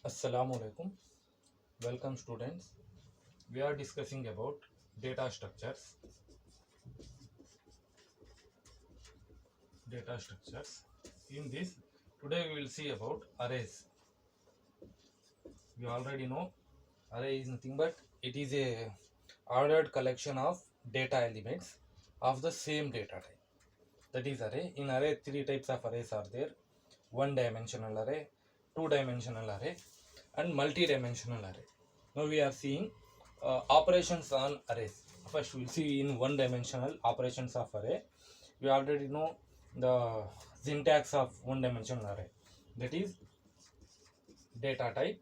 Assalamu alaikum. Welcome students. We are discussing about data structures. Data structures. In this, today we will see about arrays. We already know array is nothing but it is a ordered collection of data elements of the same data type. That is array. In array, three types of arrays are there: one-dimensional array, two-dimensional array, and multi-dimensional array. Now we are seeing operations on arrays. First we will see in one-dimensional operations of array. We already know the syntax of one-dimensional array. That is data type,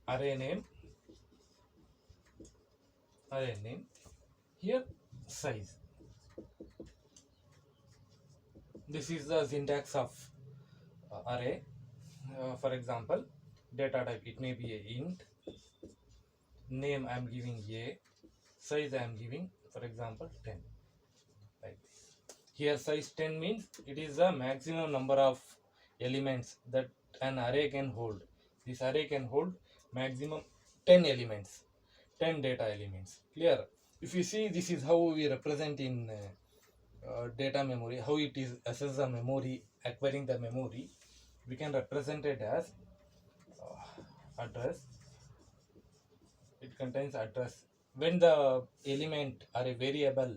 array name, here size. This is the syntax of array. For example, data type, it may be a int, name I am giving a, size I am giving, for example, 10, like this. Here size 10 means it is the maximum number of elements that an array can hold. This array can hold maximum 10 elements, 10 data elements. Clear? If you see, this is how we represent in data memory, how it is assess the memory, acquiring the memory. We can represent it as address. It contains address. When the element or a variable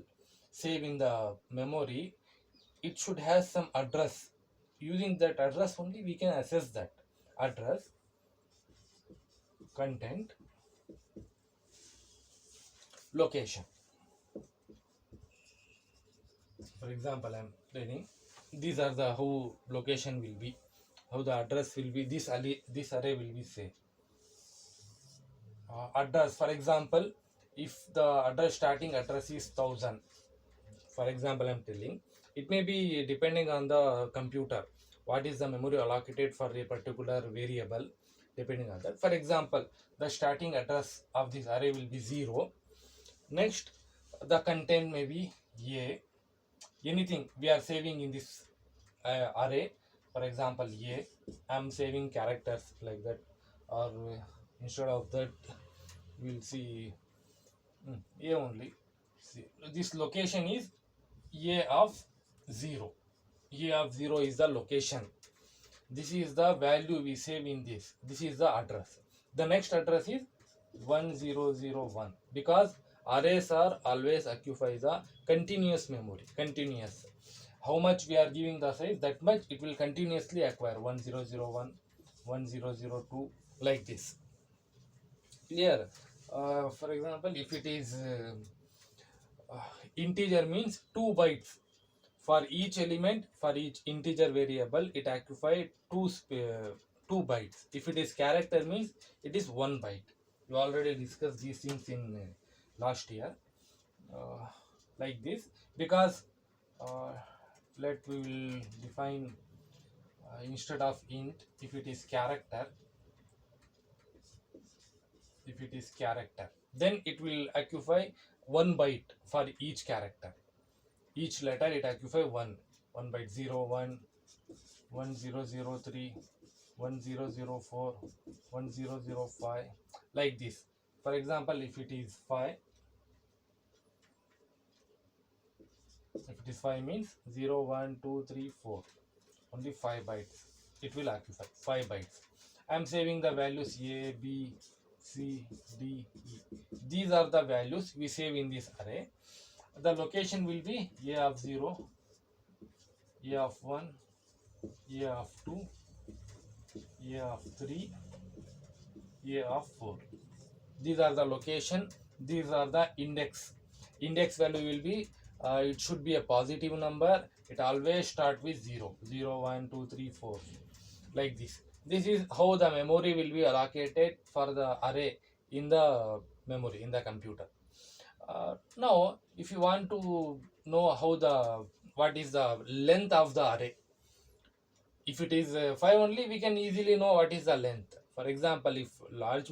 save in the memory, it should have some address. Using that address only we can access that address. Content, location. For example, I am telling these are the how location will be, how the address will be. This array will be say address. For example, if the address starting address is 1000, for example, I am telling, it may be depending on the computer what is the memory allocated for a particular variable, depending on that. For example, the starting address of this array will be 0. Next, the content may be a, anything we are saving in this array. For example, a, I am saving characters like that, or instead of that we will see a only. See, this location is a of 0. A of 0 is the location. This is the value we save in this. This is the address. The next address is 1001, because arrays are always occupy the continuous memory. Continuous. How much we are giving the size, that much it will continuously acquire. 1001, 1002, like this. Clear? For example, if it is integer means 2 bytes for each element. For each integer variable it occupy 2 bytes. If it is character means it is 1 byte. You already discussed these things in last year, like this. Because let we will define instead of int, if it is character, then it will occupy 1 byte for each character. Each letter it occupy 1 byte. 01, 1003, 1004, 1005, like this. For example, if it is 5, means 0, 1, 2, 3, 4, only 5 bytes it will occupy. 5 bytes. I am saving the values a, b, c, d, e. These are the values we save in this array. The location will be a of 0, a of 1, a of 2, a of 3, a of 4. These are the location. These are the index. Index value will be it should be a positive number. It always start with 0, 0, 1, 2, 3, 4, like this. This is how the memory will be allocated for the array in the memory in the computer. Now if you want to know what is the length of the array, if it is 5 only, we can easily know what is the length. For example, if large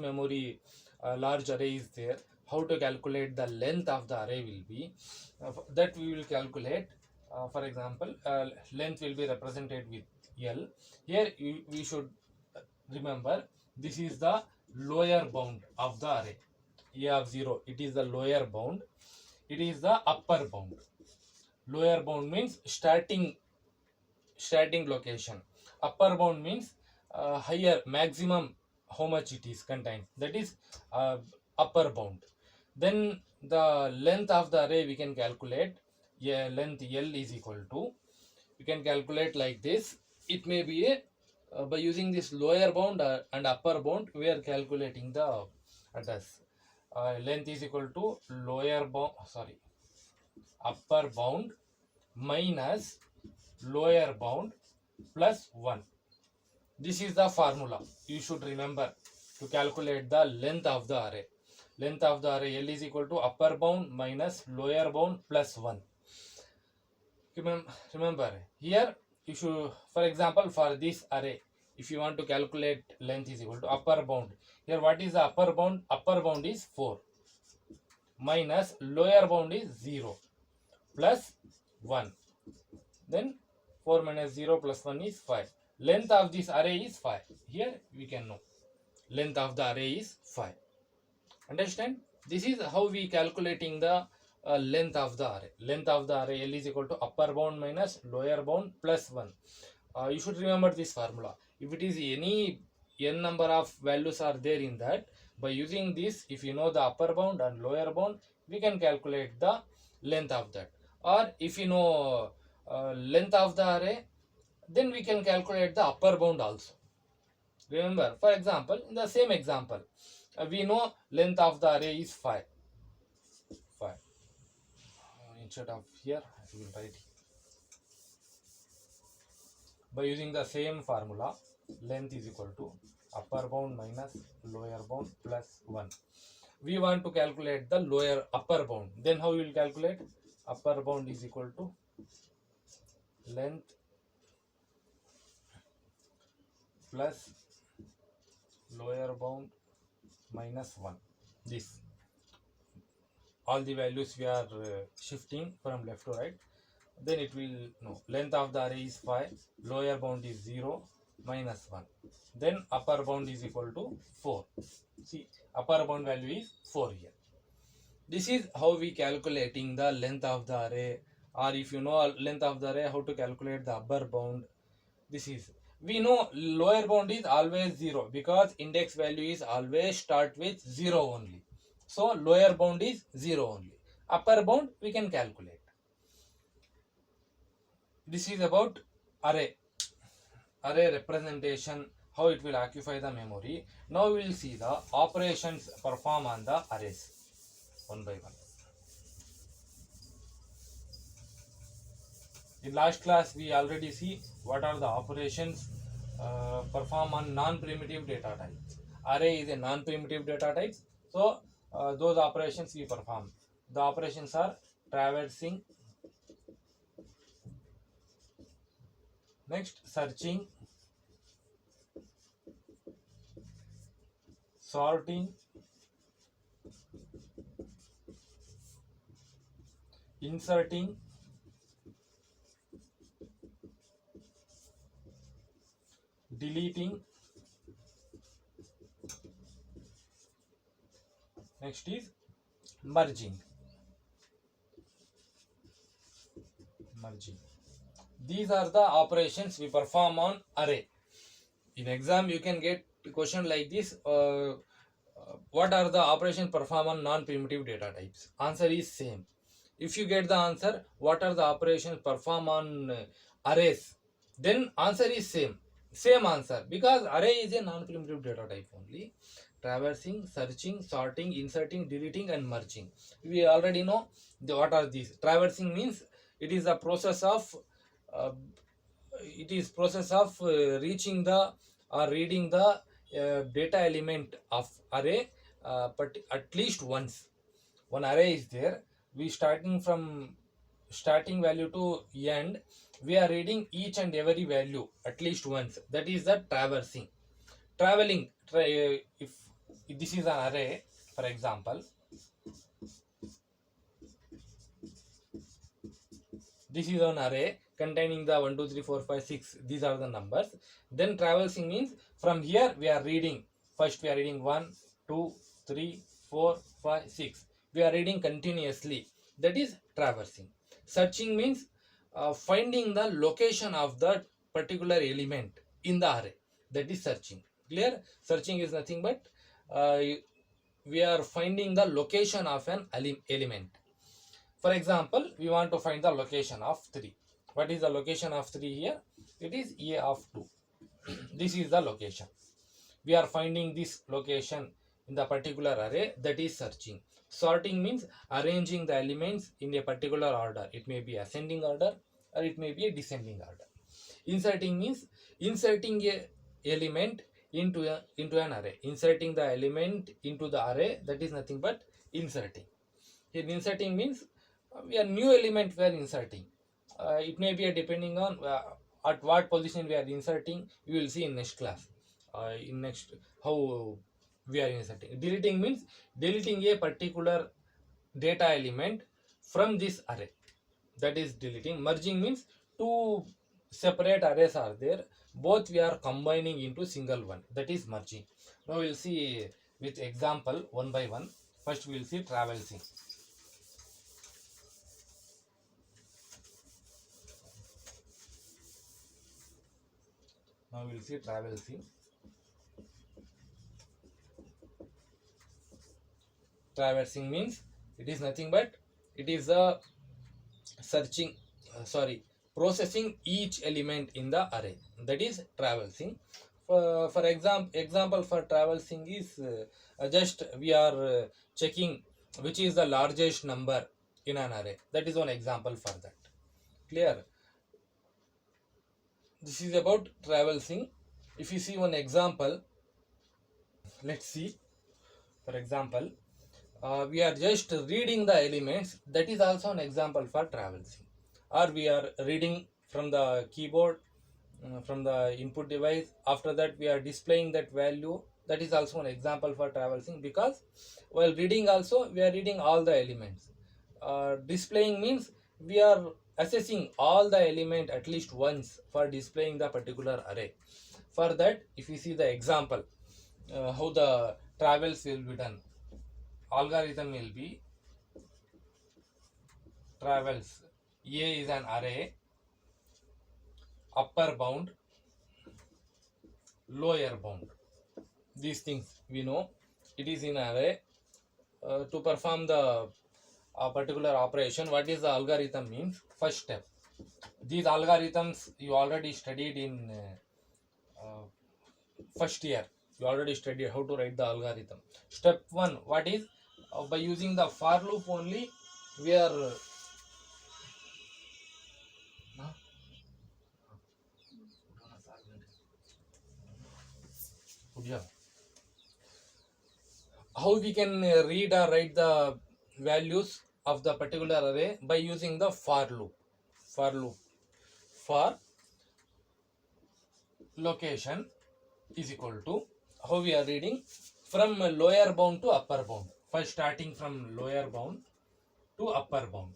array is there, how to calculate the length of the array will be that we will calculate. For example, length will be represented with L. Here we should remember this is the lower bound of the array. A of 0, it is the lower bound. It is the upper bound. Lower bound means starting location. Upper bound means higher maximum, how much it is contained, that is upper bound. Then the length of the array we can calculate. Yeah, length L is equal to, we can calculate like this. It may be a by using this lower bound and upper bound, we are calculating the address. Length is equal to upper bound minus lower bound plus 1. This is the formula you should remember to calculate the length of the array. Length of the array L is equal to upper bound minus lower bound plus 1. Remember here you should, for example, for this array, if you want to calculate length is equal to upper bound, here what is the upper bound? Upper bound is 4 minus lower bound is 0 plus 1. Then 4 minus 0 plus 1 is 5. Length of this array is 5. Here we can know length of the array is 5. Understand? This is how we calculating the length of the array. Length of the array L is equal to upper bound minus lower bound plus 1. You should remember this formula. If it is any n number of values are there in that, by using this, if you know the upper bound and lower bound, we can calculate the length of that. Or if you know length of the array, then we can calculate the upper bound also. Remember, for example, in the same example, we know length of the array is 5. Instead of here, I will write by using the same formula. Length is equal to upper bound minus lower bound plus 1. We want to calculate the upper bound. Then how we will calculate? Upper bound is equal to length plus lower bound minus 1. This all the values we are shifting from left to right. Then it will know length of the array is 5, lower bound is 0 minus 1. Then upper bound is equal to 4. See, upper bound value is 4 here. This is how we calculating the length of the array. Or if you know length of the array, how to calculate the upper bound. This is, we know lower bound is always 0 because index value is always start with 0 only. So lower bound is 0 only. Upper bound we can calculate. This is about array representation, how it will occupy the memory. Now we will see the operations performed on the arrays one by one. In last class we already see what are the operations performed on non-primitive data type. Array is a non-primitive data type, so those operations we perform. The operations are traversing, next searching, sorting, inserting, deleting, next is merging. These are the operations we perform on array. In exam you can get a question like this, what are the operations performed on non-primitive data types? Answer is same. If you get the answer, what are the operations performed on arrays, then answer is same answer, because array is a non-primitive data type only. Traversing, searching, sorting, inserting, deleting and merging. We already know what are these. Traversing means it is a process of reaching the or reading the data element of array, but at least once. One array is there, we starting from starting value to end, we are reading each and every value at least once. That is the traversing. Traveling, if this is an array, for example, this is an array containing the 1 2 3 4 5 6, these are the numbers. Then traversing means from here we are reading, first we are reading 1 2 3 4 5 6, we are reading continuously, that is traversing. Searching means finding the location of that particular element in the array, that is searching. Clear? Searching is nothing but we are finding the location of an element. For example, we want to find the location of 3. What is the location of 3 here? It is A of 2. This is the location. We are finding this location in the particular array, that is searching. Sorting means arranging the elements in a particular order. It may be ascending order or it may be a descending order. Inserting means inserting a element into an array. Inserting the element into the array, that is nothing but inserting. Here inserting means we are new element we are inserting. It may be depending on at what position we are inserting. You will see in next class. In next how we are inserting. Deleting means deleting a particular data element from this array, that is deleting. Merging means two separate arrays are there, both we are combining into single one, that is merging. Now we will see with example one by one. First we will see traversing. Now we will see traversing. Traversing means it is nothing but it is a searching processing each element in the array, that is traversing. For example for traversing is just we are checking which is the largest number in an array, that is one example for that. Clear? This is about traversing. If you see one example, let's see. For example, we are just reading the elements, that is also an example for traversing. Or we are reading from the keyboard, from the input device, after that we are displaying that value, that is also an example for traversing, because while reading also we are reading all the elements. Displaying means we are assessing all the element at least once for displaying the particular array. For that, if you see the example, how the travels will be done. Algorithm will be travels. A is an array, upper bound, lower bound. These things we know. It is in array. To perform the particular operation, what is the algorithm means? First step. These algorithms you already studied in first year. You already studied how to write the algorithm. Step 1, what is? By using the for loop only, we are how we can read or write the values of the particular array by using the for loop. For loop. For location is equal to, how we are reading, from lower bound to upper bound. First starting from lower bound to upper bound.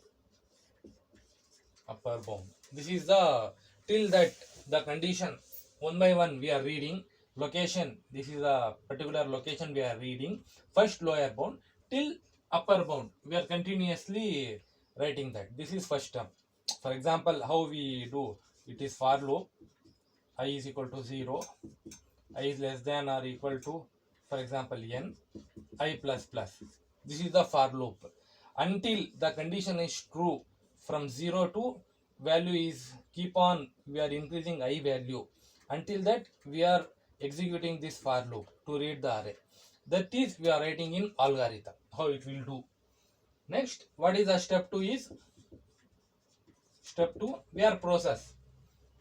Upper bound. This is the till that the condition one by one we are reading. Location, this is a particular location we are reading. First lower bound till upper bound we are continuously writing that. This is first term. For example, how we do it is for loop. I is equal to 0, I is less than or equal to, for example, n, I plus plus. This is the for loop. Until the condition is true, from 0 to value is keep on, we are increasing I value. Until that we are executing this for loop to read the array. That is we are writing in algorithm, how it will do. Next, what is the step 2 is? Step 2, we are process.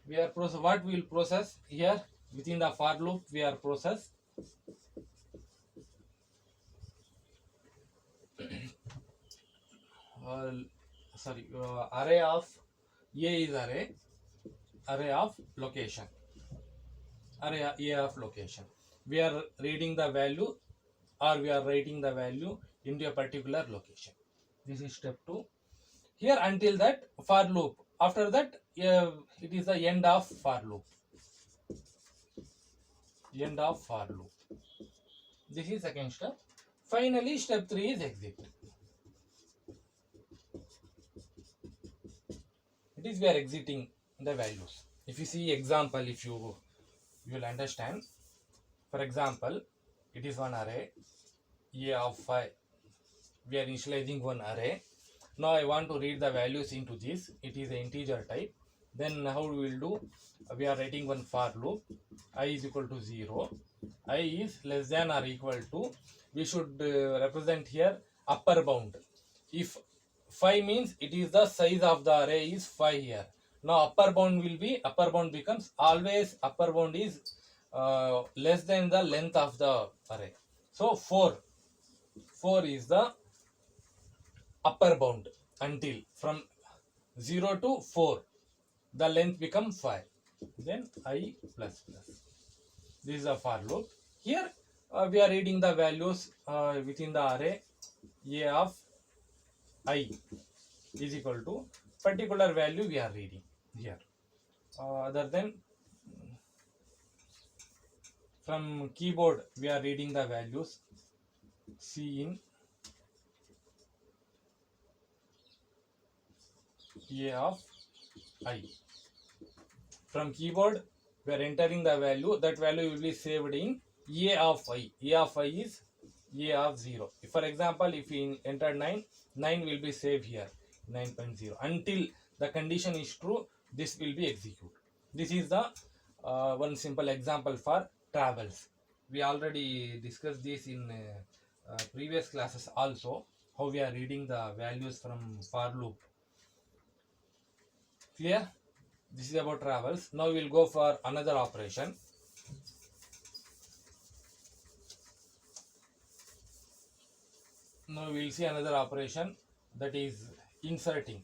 What we will process here within the for loop, we are process array of A is array of location. Array A of location. We are reading the value or we are writing the value into a particular location. This is step 2. Here until that for loop. After that it is the end of for loop. End of for loop. This is second step. Finally, step 3 is exit. It is we are exiting the values. If you see example, if you will understand. For example, it is one array A of 5. We are initializing one array. Now I want to read the values into this. It is an integer type. Then how we will do? We are writing one for loop. I is equal to 0. I is less than or equal to. We should represent here upper bound. If 5 means it is the size of the array is 5 here. Now upper bound becomes always upper bound is less than the length of the array. So 4 is the upper bound until from 0 to 4 the length becomes 5, then I plus plus. This is a for loop. Here we are reading the values within the array. A of I is equal to particular value we are reading here. Other than from keyboard we are reading the values C in A of I. From keyboard we are entering the value. That value will be saved in A of I. A of I is A of 0. If, for example, if we enter 9, 9 will be saved here 9.0 until the condition is true. This will be executed. This is the one simple example for travels. We already discussed this in previous classes also, how we are reading the values from for loop. Clear? This is about travels. Now we will go for another operation. Now we will see another operation, that is inserting.